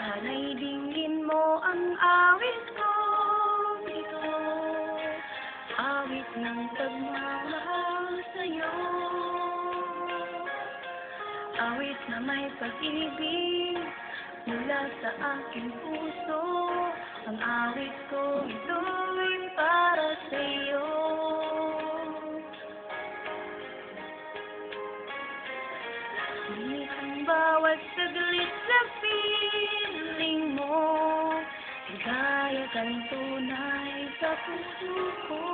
Sana'y dinggin mo ang awit ko ito, awit ng pagmamahal sa'yo, awit na may pag-ibig mula sa aking puso. Ang awit ko ito'y para sa'yo. Ngunit ang bawat saglit sa piling mo ay gaya kang tunay sa puso ko.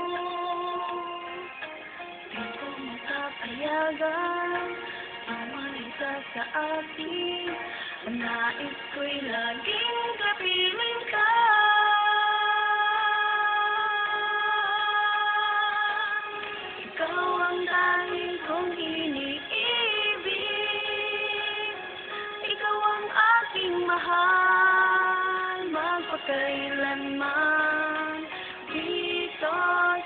Di ko makapayagan umalisa sa akin. Ang nais ko'y laging kapiling ka. Ikaw ang tanging kong iniibig, ikaw ang aking mahal, magpakailanman dito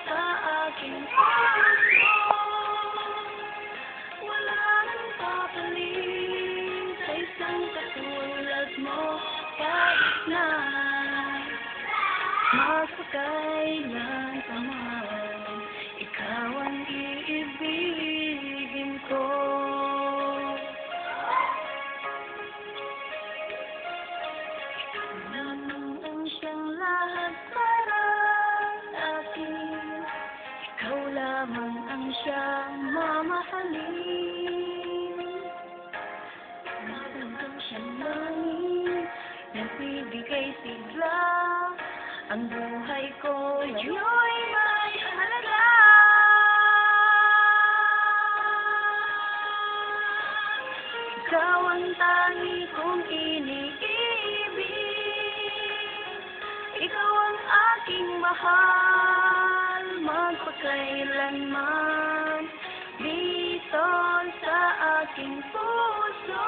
sa aking puso. Wala nang papalit sa isang katulad mo, kahit na magpakailanman, ikaw ang iibigin ko. Naman ang siyang lahat para sa akin, ikaw lamang ang siyang mamahalin. Naman ang siyang langit, nagbibigay sigla. Ang buhay ko ngayon'y may halaga. Ikaw ang tangi kong iniibig, ikaw ang aking mahal, magpakailanman dito sa aking puso.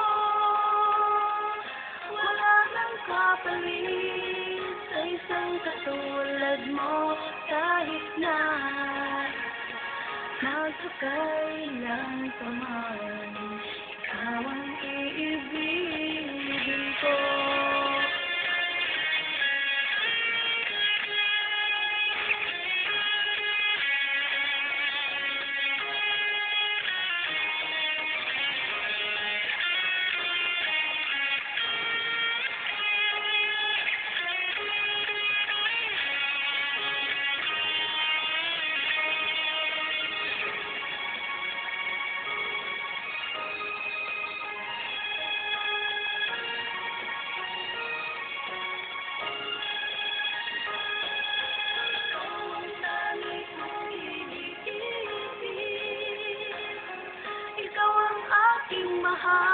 Wala nang kapalit sa isang katulad mo, kahit na magpakailanman, ikaw ang iibigin ko. Ikaw ang aking mahal,